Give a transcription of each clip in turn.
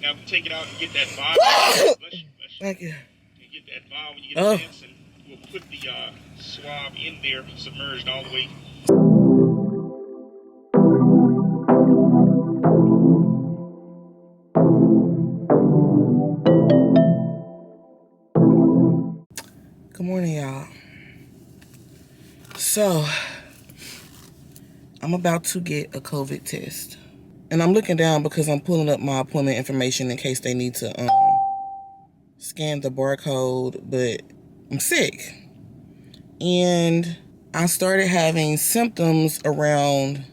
Now we take it out and get that vial. Bless you, bless you. Thank you. You get that vial when you get a chance, and we'll put the swab in there, submerged all the way. Good morning, y'all. So, I'm about to get a COVID test. And I'm looking down because I'm pulling up my appointment information in case they need to scan the barcode, but I'm sick. And I started having symptoms around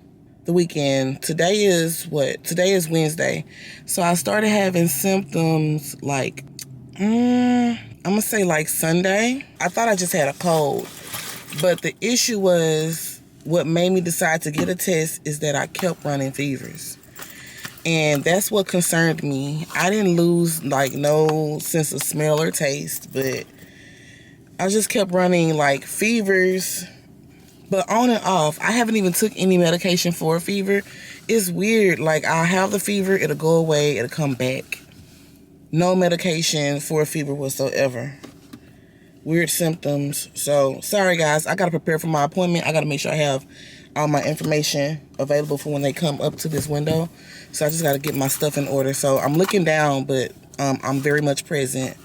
the weekend. Today is what? Today is Wednesday. So I started having symptoms like, I'm going to say like Sunday. I thought I just had a cold. But the issue was, what made me decide to get a test is that I kept running fevers. And that's what concerned me. I didn't lose like no sense of smell or taste, but I just kept running like fevers, but on and off. I haven't even took any medication for a fever. It's weird. Like, I'll have the fever, it'll go away, it'll come back. No medication for a fever whatsoever. Weird symptoms. So, sorry guys, I gotta prepare for my appointment. I gotta make sure I have all my information available for when they come up to this window. So I just gotta get my stuff in order. So I'm looking down, but I'm very much present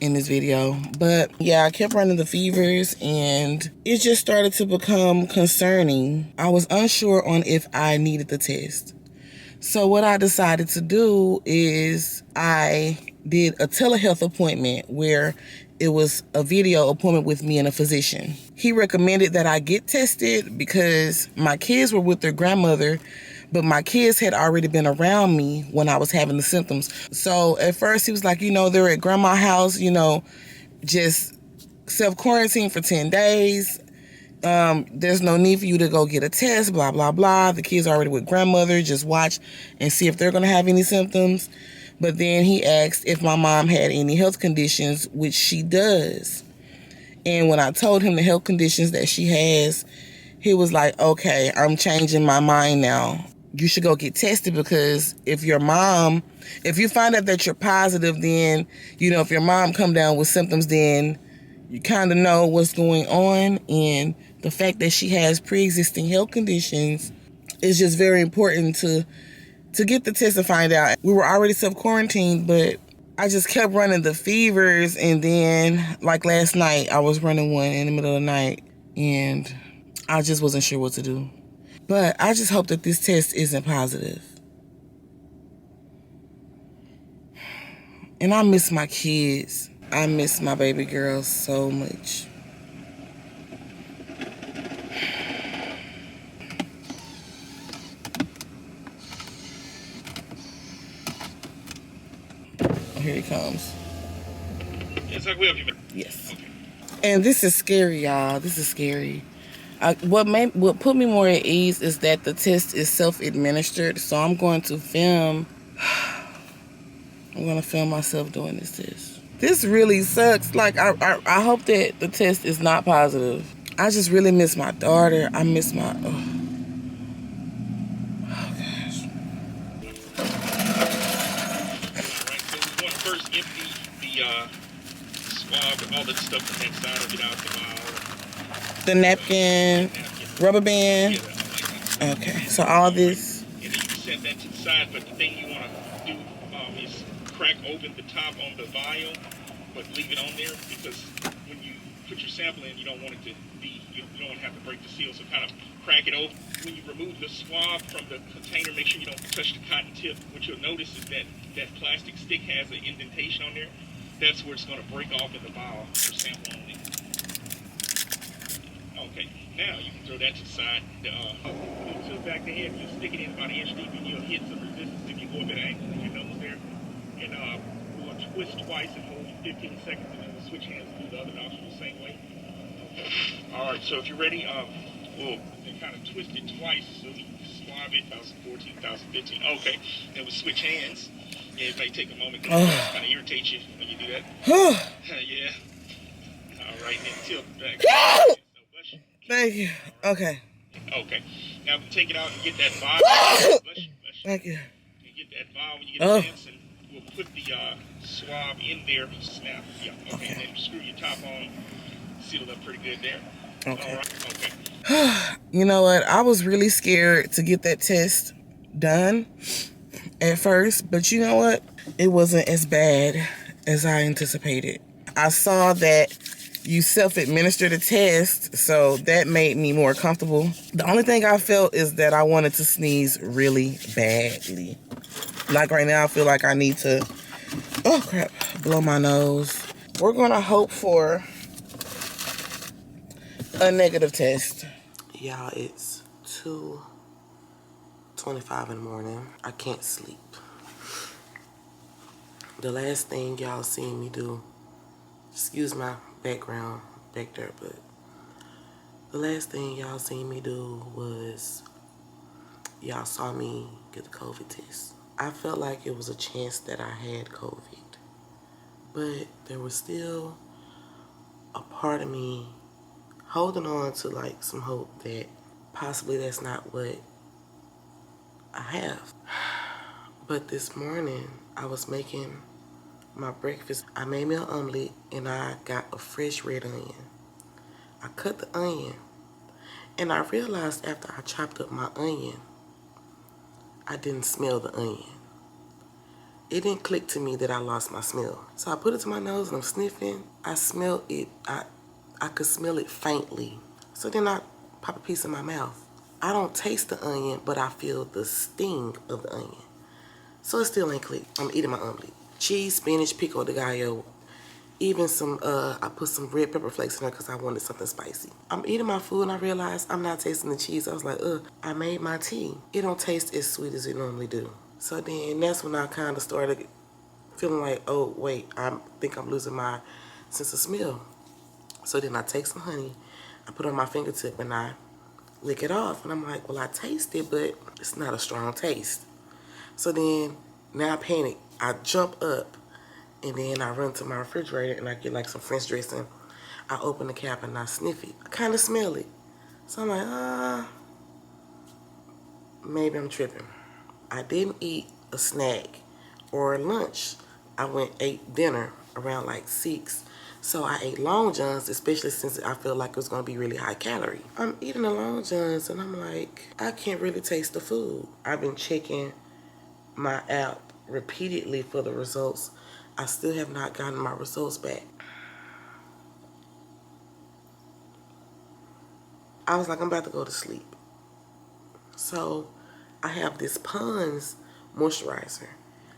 in this video. But yeah, I kept running the fevers and it just started to become concerning. I was unsure on if I needed the test. So what I decided to do is I did a telehealth appointment where it was a video appointment with me and a physician. He recommended that I get tested because my kids were with their grandmother, but my kids had already been around me when I was having the symptoms. So at first he was like, they're at grandma's house, just self-quarantine for 10 days. There's no need for you to go get a test, blah, blah, blah. The kids are already with grandmother. Just watch and see if they're going to have any symptoms. But then he asked if my mom had any health conditions, which she does. And when I told him the health conditions that she has, he was like, okay, I'm changing my mind now. You should go get tested because if you find out that you're positive, then, if your mom come down with symptoms, then you kind of know what's going on. And the fact that she has pre-existing health conditions is just very important to get the test and find out. We were already self-quarantined, but I just kept running the fevers. And then, like last night, I was running one in the middle of the night, and I just wasn't sure what to do. But I just hope that this test isn't positive. And I miss my kids. I miss my baby girls so much. Here he comes. Yes, I will. Yes. Okay. And this is scary, y'all. This is scary. What put me more at ease is that the test is self-administered. So I'm going to film myself doing this test. This really sucks. Like, I hope that the test is not positive. I just really miss my daughter. I miss my... Oh gosh. Alright, so we're going to first empty the swab and all that stuff from that side, get out the vial. The napkin, rubber band. Yeah, like okay, so all this. And then you can set that to the side, but the thing you want to do is crack open the top on the vial, but leave it on there because when you put your sample in, you don't want it to be, you don't want to have to break the seal, so kind of crack it open. When you remove the swab from the container, make sure you don't touch the cotton tip. What you'll notice is that that plastic stick has an indentation on there. That's where it's going to break off in the vial for sample only. Okay, now you can throw that to the side. To the back of the head, you stick it in about an inch deep and you'll hit some resistance if you go a bit of angle with your nose there. And we'll twist twice and hold 15 seconds and then we'll switch hands and do the other nostril the same way. Okay. Alright, so if you're ready, we'll kind of twist it twice so we can swab it, 2014, 2015. Okay, then we'll switch hands. Yeah, it may take a moment because it kind of irritates you when you do that. Yeah. Alright, then tilt back. Thank you. Okay. Okay. Now take it out and get that vial. Bless you. Thank you. You get that vial when you get a chance, and we'll put the swab in there. Snap. Yeah. Okay. And then screw your top on. Seal it up pretty good there. Okay. All right. Okay. You know what? I was really scared to get that test done at first, but you know what? It wasn't as bad as I anticipated. I saw that you self-administer the test, so that made me more comfortable. The only thing I felt is that I wanted to sneeze really badly. Like right now, I feel like I need to, oh crap, blow my nose. We're gonna hope for a negative test. Y'all, it's 2:25 in the morning. I can't sleep. The last thing y'all seen me do, excuse my background back there, but the last thing y'all seen me do was y'all saw me get the COVID test. I felt like it was a chance that I had COVID, but there was still a part of me holding on to like some hope that possibly that's not what I have. But this morning I was making my breakfast. I made me an omelet and I got a fresh red onion. I cut the onion and I realized after I chopped up my onion, I didn't smell the onion. It didn't click to me that I lost my smell. So I put it to my nose and I'm sniffing. I smelled it. I could smell it faintly. So then I pop a piece in my mouth. I don't taste the onion, but I feel the sting of the onion. So it still ain't clicked. I'm eating my omelet. Cheese, spinach, pico de gallo. Even some, I put some red pepper flakes in there because I wanted something spicy. I'm eating my food and I realized I'm not tasting the cheese. I was like, I made my tea. It don't taste as sweet as it normally do. So then that's when I kind of started feeling like, oh, wait, I think I'm losing my sense of smell. So then I take some honey, I put it on my fingertip and I lick it off. And I'm like, well, I taste it, but it's not a strong taste. So then, now I panic. I jump up and then I run to my refrigerator and I get like some French dressing. I open the cap and I sniff it. I kind of smell it. So I'm like, maybe I'm tripping. I didn't eat a snack or lunch. I ate dinner around like 6. So I ate Long Johns, especially since I feel like it was going to be really high calorie. I'm eating the Long Johns and I'm like, I can't really taste the food. I've been checking my app repeatedly for the results. I still have not gotten my results back. I was like, I'm about to go to sleep. So I have this Pond's moisturizer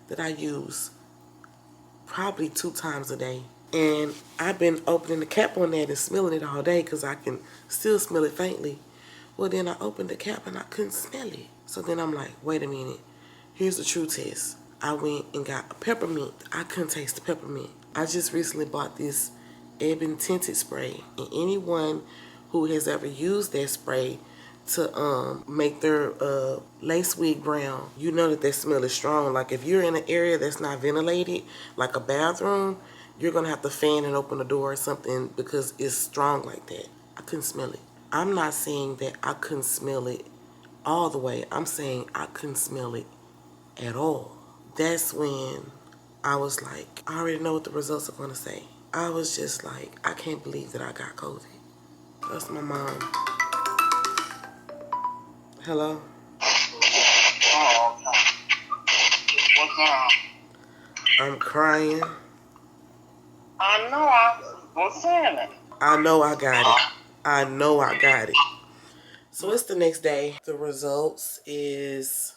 that I use probably 2 times a day. And I've been opening the cap on that and smelling it all day because I can still smell it faintly. Well, then I opened the cap and I couldn't smell it. So then I'm like, wait a minute. Here's the true test. I went and got a peppermint. I couldn't taste the peppermint. I just recently bought this Ebon tinted spray. And anyone who has ever used that spray to make their lace wig brown, you know that smell is strong. Like if you're in an area that's not ventilated, like a bathroom, you're gonna have to fan and open the door or something because it's strong like that. I couldn't smell it. I'm not saying that I couldn't smell it all the way. I'm saying I couldn't smell it at all. That's when I was like, I already know what the results are gonna say. I was just like, I can't believe that I got COVID. That's my mom. Hello? Oh, okay. What's up? I'm crying. I know I was saying it. I know I got it. I know I got it. So it's the next day. The results is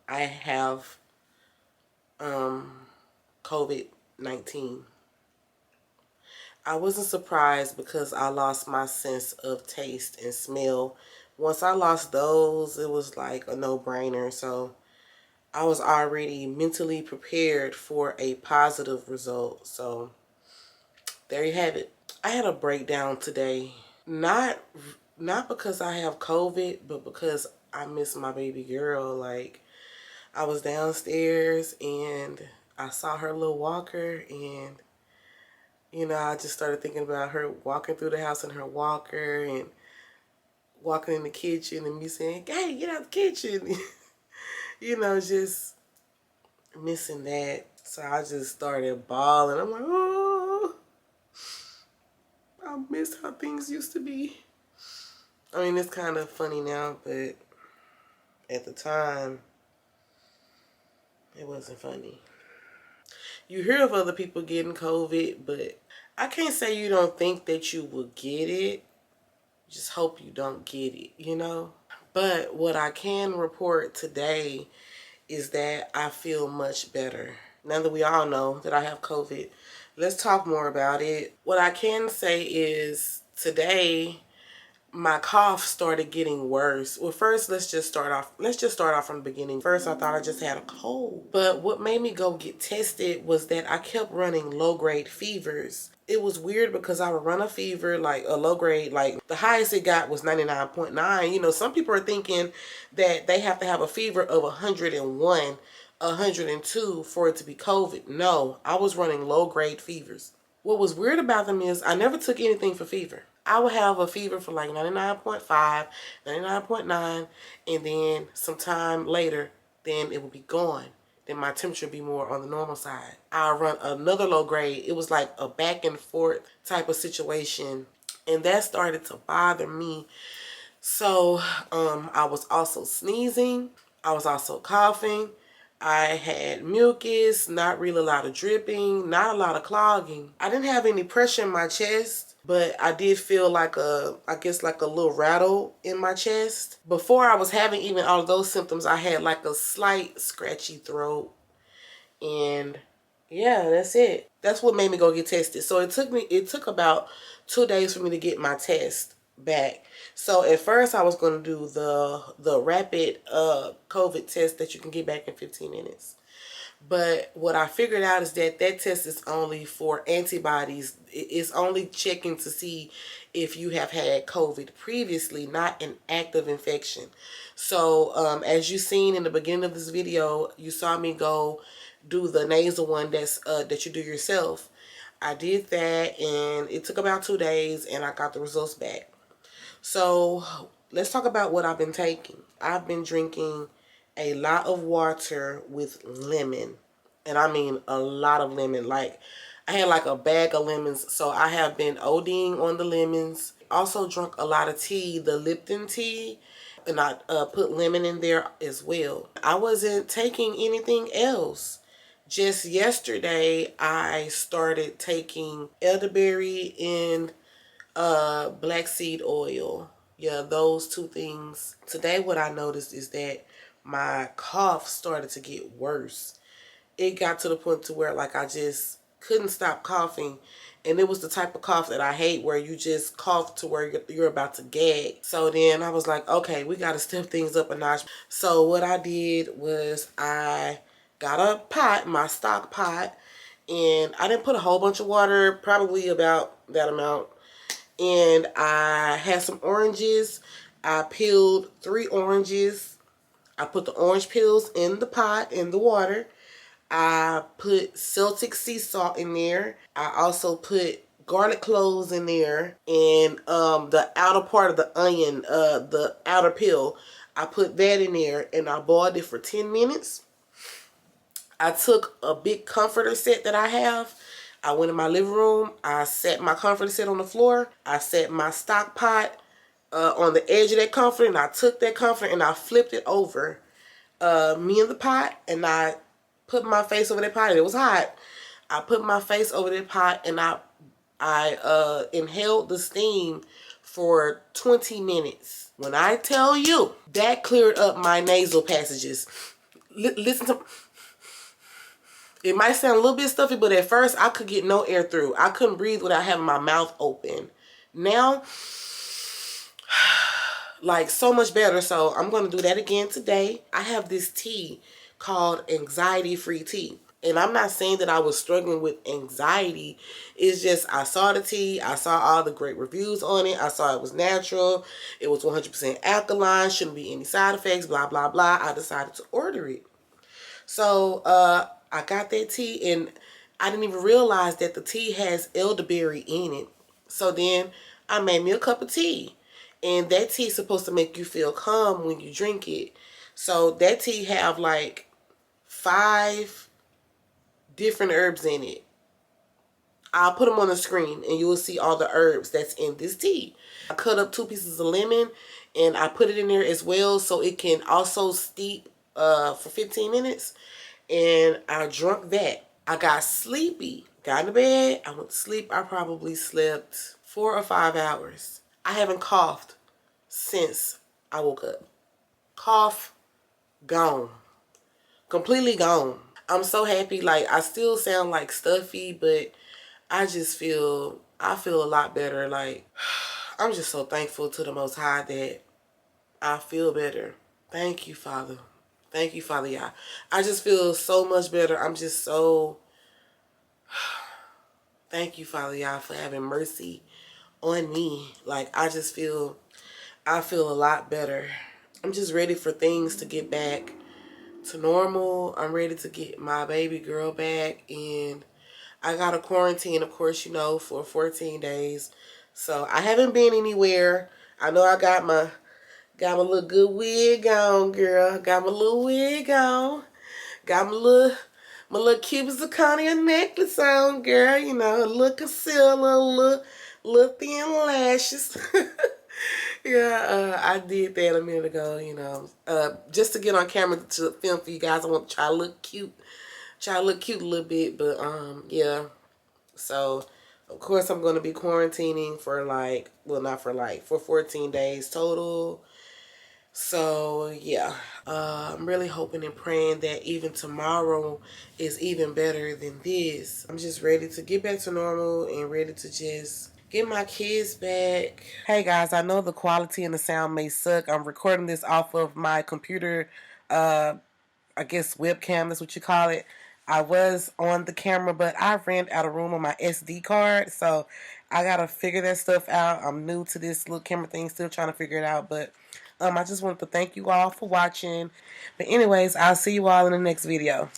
I have COVID-19. I wasn't surprised because I lost my sense of taste and smell. Once I lost those, it was like a no-brainer. So I was already mentally prepared for a positive result. So there you have it. I had a breakdown today. Not because I have COVID, but because I miss my baby girl. Like, I was downstairs and I saw her little walker and, you know, I just started thinking about her walking through the house in her walker and walking in the kitchen and me saying, hey, get out the kitchen. You know, just missing that. So I just started bawling. I'm like, oh, I miss how things used to be. I mean, it's kind of funny now, but at the time, it wasn't funny. You hear of other people getting COVID, but I can't say you don't think that you will get it. Just hope you don't get it, you know? But what I can report today is that I feel much better. Now that we all know that I have COVID, let's talk more about it. What I can say is today, my cough started getting worse. Well, first, let's just start off from the beginning. First, I thought I just had a cold. But what made me go get tested was that I kept running low-grade fevers. It was weird because I would run a fever, like a low grade, like the highest it got was 99.9. You know, some people are thinking that they have to have a fever of 101, 102 for it to be COVID. No, I was running low-grade fevers. What was weird about them is I never took anything for fever. I would have a fever for like 99.5, 99.9, and then sometime later, then it would be gone. Then my temperature would be more on the normal side. I'll run another low grade. It was like a back and forth type of situation, and that started to bother me. So I was also sneezing. I was also coughing. I had mucus, not really a lot of dripping, not a lot of clogging. I didn't have any pressure in my chest, but I did feel like I guess like a little rattle in my chest. Before I was having even all of those symptoms, I had like a slight scratchy throat. And yeah, that's it. That's what made me go get tested. So it took about 2 days for me to get my test back. So at first I was going to do the rapid COVID test that you can get back in 15 minutes. But what I figured out is that test is only for antibodies. It's only checking to see if you have had COVID previously, not an active infection. So as you seen in the beginning of this video, you saw me go do the nasal one that you do yourself. I did that, and it took about 2 days, and I got the results back. So let's talk about what I've been taking. I've been drinking a lot of water with lemon. And I mean a lot of lemon. Like, I had like a bag of lemons. So I have been ODing on the lemons. Also drunk a lot of tea, the Lipton tea. And I put lemon in there as well. I wasn't taking anything else. Just yesterday, I started taking elderberry and black seed oil. Yeah, those two things. Today what I noticed is that my cough started to get worse. It got to the point to where like I just couldn't stop coughing, and it was the type of cough that I hate, where you just cough to where you're about to gag. So then I was like, okay, we got to step things up a notch. So what I did was I got a pot, my stock pot, and I didn't put a whole bunch of water, probably about that amount. And I had some oranges. I peeled 3 oranges. I put the orange peels in the pot, in the water. I put Celtic sea salt in there. I also put garlic cloves in there. And the outer part of the onion, the outer peel, I put that in there. And I boiled it for 10 minutes. I took a big comforter set that I have. I went in my living room. I set my comforter set on the floor. I set my stock pot on the edge of that comforter, and I took that comforter and I flipped it over me in the pot, and I put my face over that pot. And it was hot. I put my face over that pot, and I inhaled the steam for 20 minutes. When I tell you, that cleared up my nasal passages. Listen to... It might sound a little bit stuffy, but at first I could get no air through. I couldn't breathe without having my mouth open. Now, like, so much better. So I'm going to do that again today. I have this tea called anxiety-free tea. And I'm not saying that I was struggling with anxiety. It's just I saw the tea. I saw all the great reviews on it. I saw it was natural. It was 100% alkaline. Shouldn't be any side effects, blah, blah, blah. I decided to order it. So, I got that tea, and I didn't even realize that the tea has elderberry in it. So then I made me a cup of tea, and that tea is supposed to make you feel calm when you drink it. So that tea have like 5 different herbs in it. I'll put them on the screen and you will see all the herbs that's in this tea. I cut up 2 pieces of lemon and I put it in there as well so it can also steep for 15 minutes. And I drunk that. I got sleepy. Got in the bed. I went to sleep. I probably slept 4 or 5 hours. I haven't coughed since I woke up. Cough, gone. Completely gone. I'm so happy. Like, I still sound like stuffy, but I feel a lot better. Like, I'm just so thankful to the Most High that I feel better. Thank you, Father. Thank you, Father, y'all. I just feel so much better. I'm just so... Thank you, Father, y'all, for having mercy on me. Like, I feel a lot better. I'm just ready for things to get back to normal. I'm ready to get my baby girl back, and I got a quarantine, of course, you know, for 14 days. So I haven't been anywhere. I know I got my little good wig on, girl. Got my little wig on. Got my little cute zirconia necklace on, girl. You know, a little concealer, little thin lashes. Yeah, I did that a minute ago, you know. Just to get on camera to film for you guys. I want to try to look cute. Try to look cute a little bit, but yeah. So, of course, I'm going to be quarantining for like, well, not for like, for 14 days total. So, yeah. I'm really hoping and praying that even tomorrow is even better than this. I'm just ready to get back to normal and ready to just get my kids back. Hey guys, I know the quality and the sound may suck. I'm recording this off of my computer, I guess webcam, that's what you call it. I was on the camera, but I ran out of room on my SD card, so I gotta figure that stuff out. I'm new to this little camera thing, still trying to figure it out, but I just wanted to thank you all for watching. But anyways, I'll see you all in the next video.